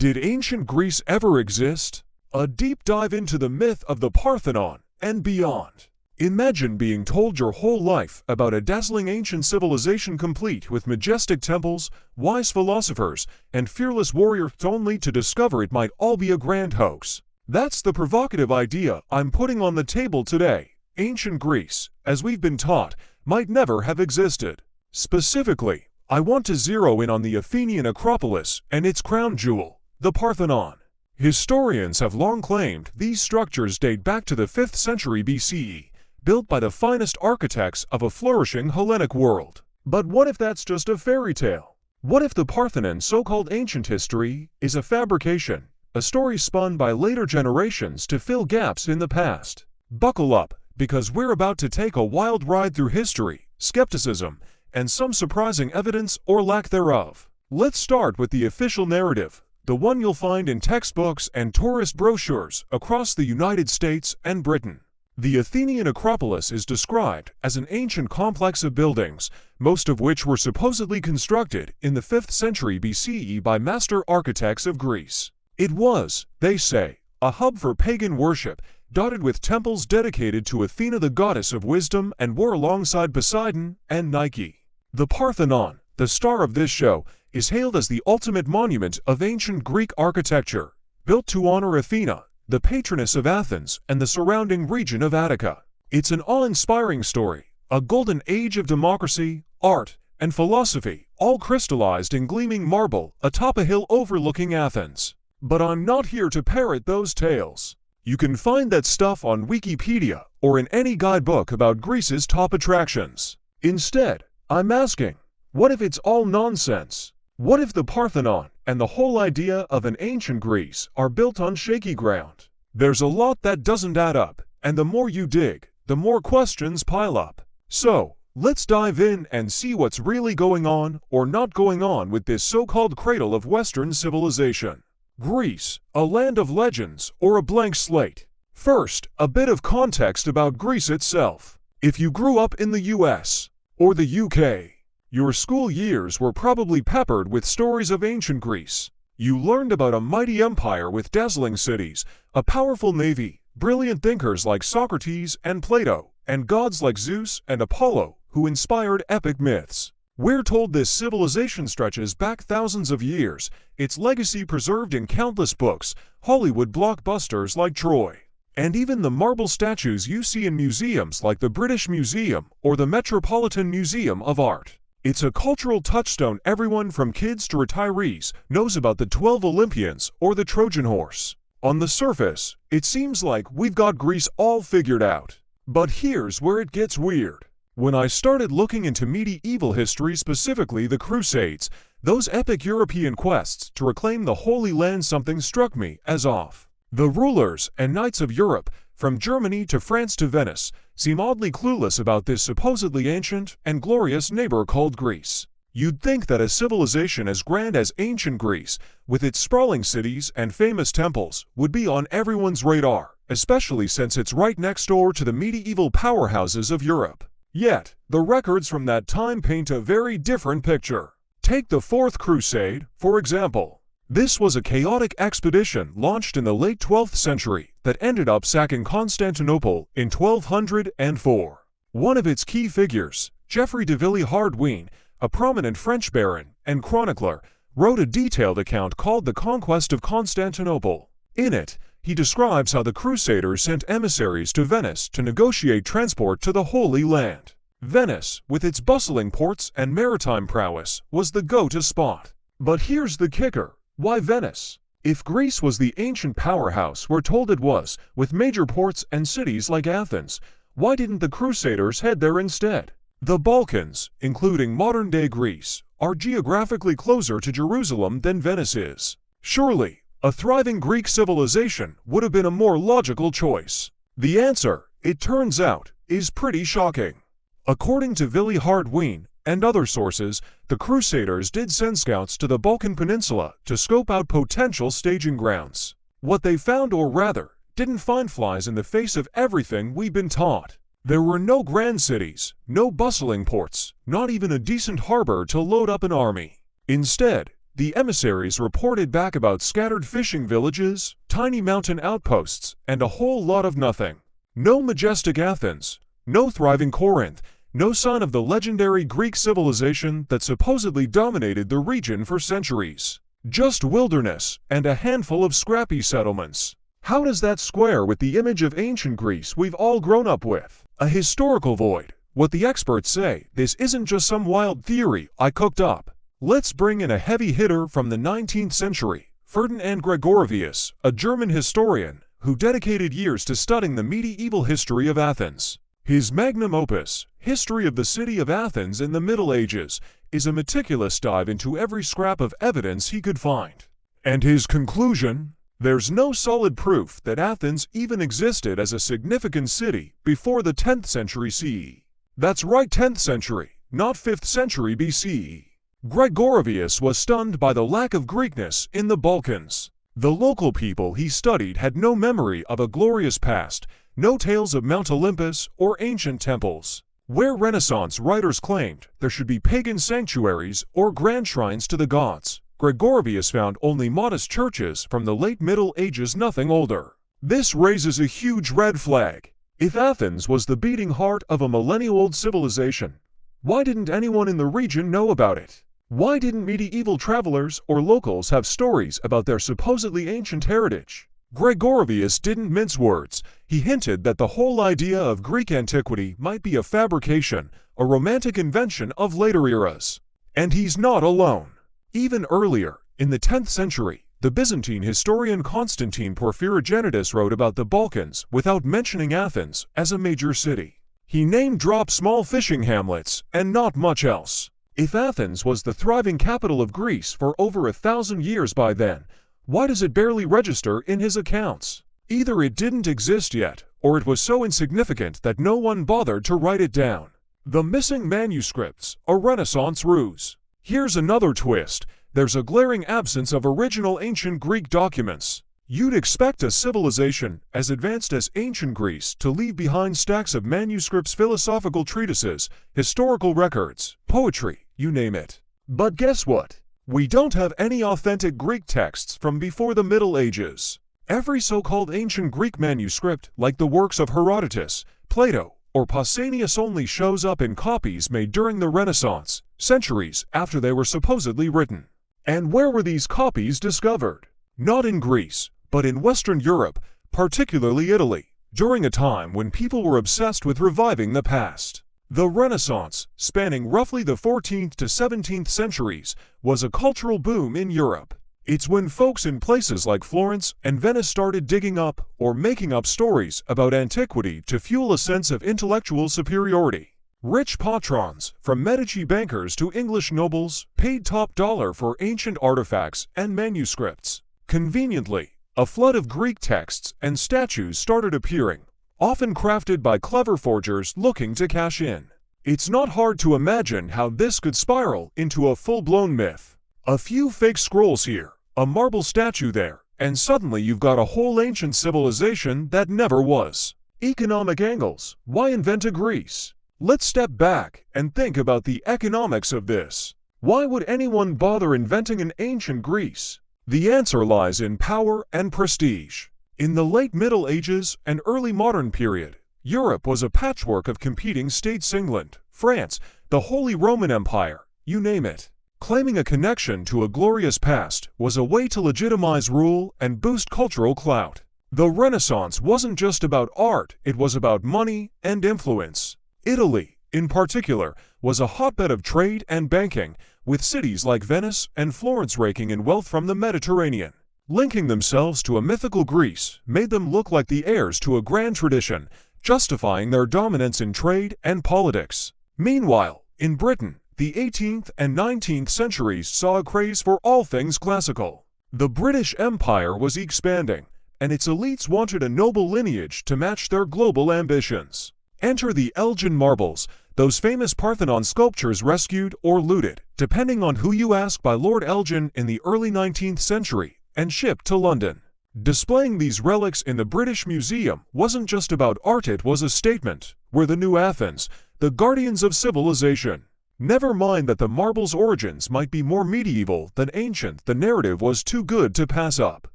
Did ancient Greece ever exist? A deep dive into the myth of the Parthenon and beyond. Imagine being told your whole life about a dazzling ancient civilization complete with majestic temples, wise philosophers, and fearless warriors, only to discover it might all be a grand hoax. That's the provocative idea I'm putting on the table today. Ancient Greece, as we've been taught, might never have existed. Specifically, I want to zero in on the Athenian Acropolis and its crown jewel, the Parthenon. Historians have long claimed these structures date back to the 5th century BCE, built by the finest architects of a flourishing Hellenic world. But what if that's just a fairy tale? What if the Parthenon's so-called ancient history is a fabrication, a story spun by later generations to fill gaps in the past? Buckle up, because we're about to take a wild ride through history, skepticism, and some surprising evidence or lack thereof. Let's start with the official narrative, the one you'll find in textbooks and tourist brochures across the United States and Britain. The Athenian Acropolis is described as an ancient complex of buildings, most of which were supposedly constructed in the 5th century BCE by master architects of Greece. It was, they say, a hub for pagan worship, dotted with temples dedicated to Athena, the goddess of wisdom, and war alongside Poseidon and Nike. The Parthenon, the star of this show, is hailed as the ultimate monument of ancient Greek architecture, built to honor Athena, the patroness of Athens and the surrounding region of Attica. It's an awe-inspiring story, a golden age of democracy, art, and philosophy, all crystallized in gleaming marble atop a hill overlooking Athens. But I'm not here to parrot those tales. You can find that stuff on Wikipedia or in any guidebook about Greece's top attractions. Instead, I'm asking, what if it's all nonsense? What if the Parthenon and the whole idea of an ancient Greece are built on shaky ground? There's a lot that doesn't add up, and the more you dig, the more questions pile up. So, let's dive in and see what's really going on or not going on with this so-called cradle of Western civilization. Greece, a land of legends or a blank slate? First, a bit of context about Greece itself. If you grew up in the US or the UK, your school years were probably peppered with stories of ancient Greece. You learned about a mighty empire with dazzling cities, a powerful navy, brilliant thinkers like Socrates and Plato, and gods like Zeus and Apollo who inspired epic myths. We're told this civilization stretches back thousands of years, its legacy preserved in countless books, Hollywood blockbusters like Troy, and even the marble statues you see in museums like the British Museum or the Metropolitan Museum of Art. It's a cultural touchstone everyone from kids to retirees knows about, the 12 Olympians or the Trojan horse. On the surface, it seems like we've got Greece all figured out. But here's where it gets weird. When I started looking into medieval history, specifically the Crusades, those epic European quests to reclaim the Holy Land, something struck me as off. The rulers and knights of Europe, from Germany to France to Venice, seem oddly clueless about this supposedly ancient and glorious neighbor called Greece. You'd think that a civilization as grand as ancient Greece, with its sprawling cities and famous temples, would be on everyone's radar, especially since it's right next door to the medieval powerhouses of Europe. Yet, the records from that time paint a very different picture. Take the Fourth Crusade, for example. This was a chaotic expedition launched in the late 12th century that ended up sacking Constantinople in 1204. One of its key figures, Geoffrey de Villiers, a prominent French baron and chronicler, wrote a detailed account called The Conquest of Constantinople. In it, he describes how the Crusaders sent emissaries to Venice to negotiate transport to the Holy Land. Venice, with its bustling ports and maritime prowess, was the go-to spot. But here's the kicker. Why Venice? If Greece was the ancient powerhouse we're told it was, with major ports and cities like Athens, why didn't the Crusaders head there instead? The Balkans, including modern-day Greece, are geographically closer to Jerusalem than Venice is. Surely, a thriving Greek civilization would have been a more logical choice. The answer, it turns out, is pretty shocking. According to Villiers and other sources, the Crusaders did send scouts to the Balkan Peninsula to scope out potential staging grounds. What they found, or rather, didn't find, flies in the face of everything we've been taught. There were no grand cities, no bustling ports, not even a decent harbor to load up an army. Instead, The emissaries reported back about scattered fishing villages, tiny mountain outposts, and a whole lot of nothing. No majestic Athens, no thriving Corinth, no sign of the legendary Greek civilization that supposedly dominated the region for centuries. Just wilderness and a handful of scrappy settlements. How does that square with the image of ancient Greece we've all grown up with? A historical void. What the experts say, this isn't just some wild theory I cooked up. Let's bring in a heavy hitter from the 19th century, Ferdinand Gregorovius, a German historian who dedicated years to studying the medieval history of Athens. His magnum opus, History of the City of Athens in the Middle Ages, is a meticulous dive into every scrap of evidence he could find. And his conclusion? There's no solid proof that Athens even existed as a significant city before the 10th century CE. That's right, 10th century, not 5th century BCE. Gregorovius was stunned by the lack of Greekness in the Balkans. The local people he studied had no memory of a glorious past, no tales of Mount Olympus or ancient temples. Where Renaissance writers claimed there should be pagan sanctuaries or grand shrines to the gods, Gregorovius found only modest churches from the late Middle Ages, nothing older. This raises a huge red flag. If Athens was the beating heart of a millennial-old civilization, why didn't anyone in the region know about it? Why didn't medieval travelers or locals have stories about their supposedly ancient heritage? Gregorovius didn't mince words. He hinted that the whole idea of Greek antiquity might be a fabrication, a romantic invention of later eras. And he's not alone. Even earlier, in the 10th century, the Byzantine historian Constantine Porphyrogenitus wrote about the Balkans without mentioning Athens as a major city. He name-dropped small fishing hamlets and not much else. If Athens was the thriving capital of Greece for over 1,000 years by then, why does it barely register in his accounts? Either it didn't exist yet, or it was so insignificant that no one bothered to write it down. The missing manuscripts, a Renaissance ruse. Here's another twist. There's a glaring absence of original ancient Greek documents. You'd expect a civilization as advanced as ancient Greece to leave behind stacks of manuscripts, philosophical treatises, historical records, poetry, you name it. But guess what? We don't have any authentic Greek texts from before the Middle Ages. Every so-called ancient Greek manuscript, like the works of Herodotus, Plato, or Pausanias, only shows up in copies made during the Renaissance, centuries after they were supposedly written. And where were these copies discovered? Not in Greece, but in Western Europe, particularly Italy, during a time when people were obsessed with reviving the past. The Renaissance, spanning roughly the 14th to 17th centuries, was a cultural boom in Europe. It's when folks in places like Florence and Venice started digging up or making up stories about antiquity to fuel a sense of intellectual superiority. Rich patrons, from Medici bankers to English nobles, paid top dollar for ancient artifacts and manuscripts. Conveniently, a flood of Greek texts and statues started appearing, often crafted by clever forgers looking to cash in. It's not hard to imagine how this could spiral into a full-blown myth. A few fake scrolls here, a marble statue there, and suddenly you've got a whole ancient civilization that never was. Economic angles. Why invent a Greece? Let's step back and think about the economics of this. Why would anyone bother inventing an ancient Greece? The answer lies in power and prestige. In the late Middle Ages and early modern period, Europe was a patchwork of competing states. England, France, the Holy Roman Empire, you name it. Claiming a connection to a glorious past was a way to legitimize rule and boost cultural clout. The Renaissance wasn't just about art, it was about money and influence. Italy, in particular, was a hotbed of trade and banking, with cities like Venice and Florence raking in wealth from the Mediterranean. Linking themselves to a mythical Greece made them look like the heirs to a grand tradition, justifying their dominance in trade and politics. Meanwhile, in Britain, the 18th and 19th centuries saw a craze for all things classical. The British Empire was expanding, and its elites wanted a noble lineage to match their global ambitions. Enter the Elgin marbles, those famous Parthenon sculptures rescued or looted, depending on who you ask, by Lord Elgin in the early 19th century, and shipped to London. Displaying these relics in the British Museum wasn't just about art, it was a statement. We're the new Athens, the guardians of civilization. Never mind that the marble's origins might be more medieval than ancient, the narrative was too good to pass up.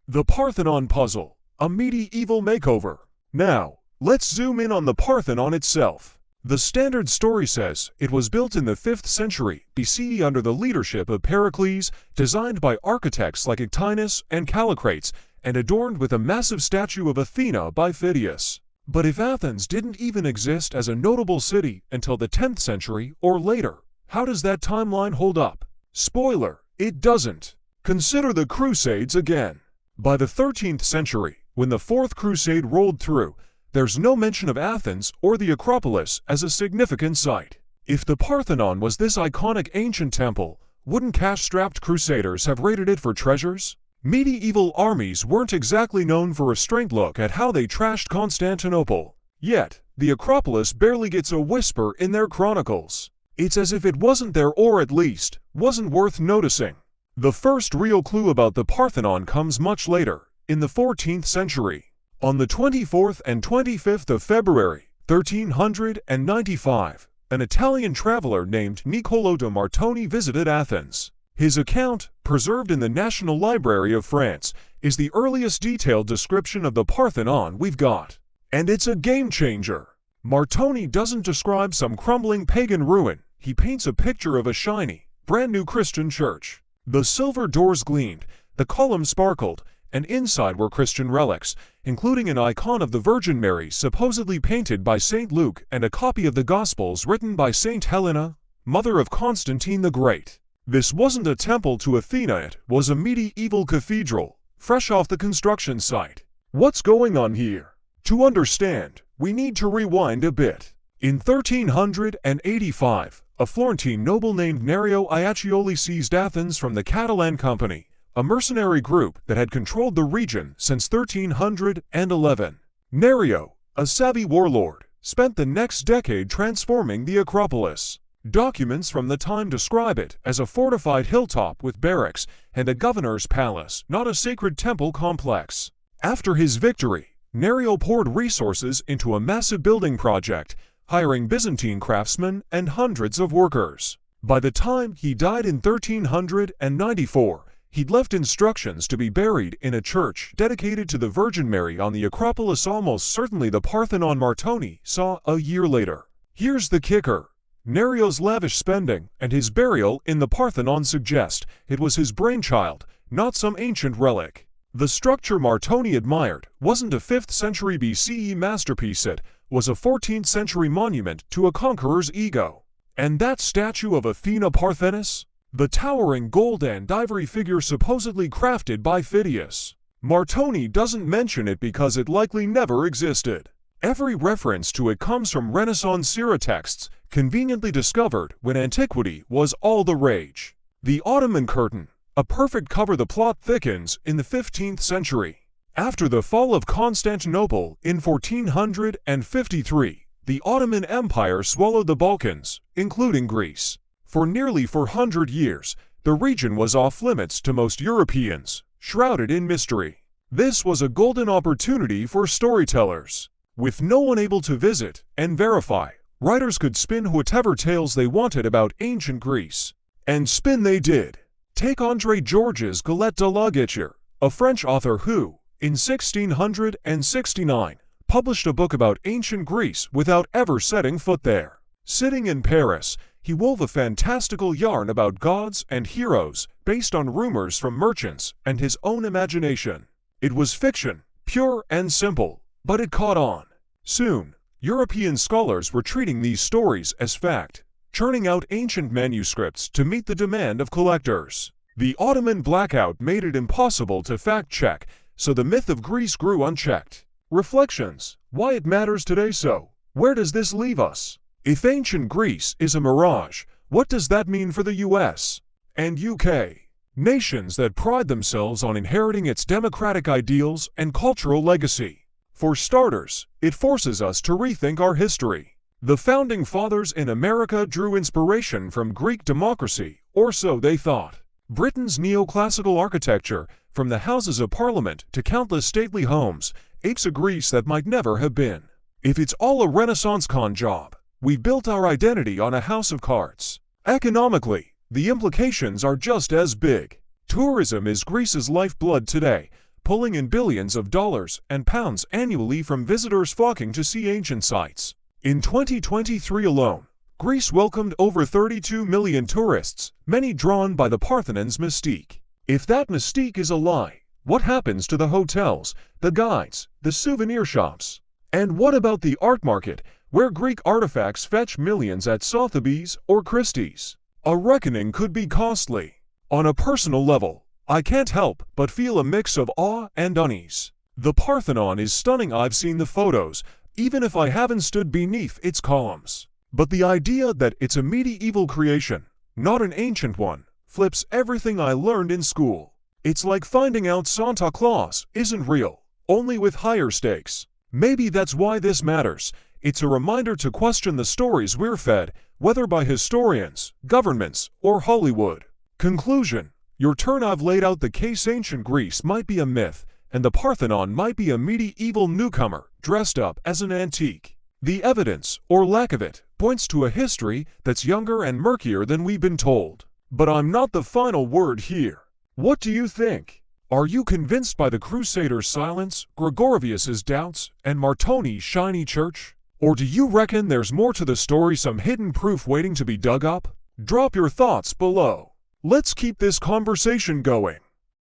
The Parthenon puzzle, a medieval makeover. Now, let's zoom in on the Parthenon itself. The standard story says it was built in the 5th century BCE under the leadership of Pericles, designed by architects like Echinus and Callicrates, and adorned with a massive statue of Athena by Phidias. But if Athens didn't even exist as a notable city until the 10th century or later, how does that timeline hold up? Spoiler, it doesn't. Consider the Crusades again. By the 13th century, when the Fourth Crusade rolled through, there's no mention of Athens or the Acropolis as a significant site. If the Parthenon was this iconic ancient temple, wouldn't cash-strapped crusaders have raided it for treasures? Medieval armies weren't exactly known for restraint. Look at how they trashed Constantinople. Yet, the Acropolis barely gets a whisper in their chronicles. It's as if it wasn't there, or at least, wasn't worth noticing. The first real clue about the Parthenon comes much later, in the 14th century. On the 24th and 25th of February, 1395, an Italian traveler named Niccolò da Martoni visited Athens. His account, preserved in the National Library of France, is the earliest detailed description of the Parthenon we've got. And it's a game-changer. Martoni doesn't describe some crumbling pagan ruin, he paints a picture of a shiny, brand-new Christian church. The silver doors gleamed, the columns sparkled, and inside were Christian relics, including an icon of the Virgin Mary supposedly painted by St. Luke and a copy of the Gospels written by St. Helena, mother of Constantine the Great. This wasn't a temple to Athena, it was a medieval cathedral, fresh off the construction site. What's going on here? To understand, we need to rewind a bit. In 1385, a Florentine noble named Nerio Aiaccioli seized Athens from the Catalan Company, a mercenary group that had controlled the region since 1311. Nerio, a savvy warlord, spent the next decade transforming the Acropolis. Documents from the time describe it as a fortified hilltop with barracks and a governor's palace, not a sacred temple complex. After his victory, Nerio poured resources into a massive building project, hiring Byzantine craftsmen and hundreds of workers. By the time he died in 1394, he'd left instructions to be buried in a church dedicated to the Virgin Mary on the Acropolis, almost certainly the Parthenon Martoni saw a year later. Here's the kicker. Nerio's lavish spending and his burial in the Parthenon suggest it was his brainchild, not some ancient relic. The structure Martoni admired wasn't a 5th century BCE masterpiece, it was a 14th century monument to a conqueror's ego. And that statue of Athena Parthenis? The towering gold and ivory figure supposedly crafted by Phidias. Martoni doesn't mention it because it likely never existed. Every reference to it comes from Renaissance era texts, conveniently discovered when antiquity was all the rage. The Ottoman curtain, a perfect cover. The plot thickens in the 15th century. After the fall of Constantinople in 1453, the Ottoman Empire swallowed the Balkans, including Greece. For nearly 400 years, the region was off-limits to most Europeans, shrouded in mystery. This was a golden opportunity for storytellers. With no one able to visit and verify, writers could spin whatever tales they wanted about ancient Greece. And spin they did. Take André Georges Galette de la Guichère, a French author who, in 1669, published a book about ancient Greece without ever setting foot there. Sitting in Paris, he wove a fantastical yarn about gods and heroes based on rumors from merchants and his own imagination. It was fiction, pure and simple, but it caught on. Soon, European scholars were treating these stories as fact, churning out ancient manuscripts to meet the demand of collectors. The Ottoman blackout made it impossible to fact-check, so the myth of Greece grew unchecked. Reflections: why it matters today. So, where does this leave us? If ancient Greece is a mirage, what does that mean for the US and UK? Nations that pride themselves on inheriting its democratic ideals and cultural legacy. For starters, it forces us to rethink our history. The Founding Fathers in America drew inspiration from Greek democracy, or so they thought. Britain's neoclassical architecture, from the Houses of Parliament to countless stately homes, apes a Greece that might never have been. If it's all a Renaissance con job, we built our identity on a house of cards. Economically, the implications are just as big. Tourism is Greece's lifeblood today, pulling in billions of dollars and pounds annually from visitors flocking to see ancient sites. In 2023 alone, Greece welcomed over 32 million tourists, many drawn by the Parthenon's mystique. If that mystique is a lie, what happens to the hotels, the guides, the souvenir shops? And what about the art market, where Greek artifacts fetch millions at Sotheby's or Christie's? A reckoning could be costly. On a personal level, I can't help but feel a mix of awe and unease. The Parthenon is stunning. I've seen the photos, even if I haven't stood beneath its columns. But the idea that it's a medieval creation, not an ancient one, flips everything I learned in school. It's like finding out Santa Claus isn't real, only with higher stakes. Maybe that's why this matters. It's a reminder to question the stories we're fed, whether by historians, governments, or Hollywood. Conclusion: your turn. I've laid out the case. Ancient Greece might be a myth, and the Parthenon might be a medieval newcomer dressed up as an antique. The evidence, or lack of it, points to a history that's younger and murkier than we've been told. But I'm not the final word here. What do you think? Are you convinced by the Crusaders' silence, Gregorovius's doubts, and Martoni's shiny church? Or do you reckon there's more to the story, some hidden proof waiting to be dug up? Drop your thoughts below. Let's keep this conversation going.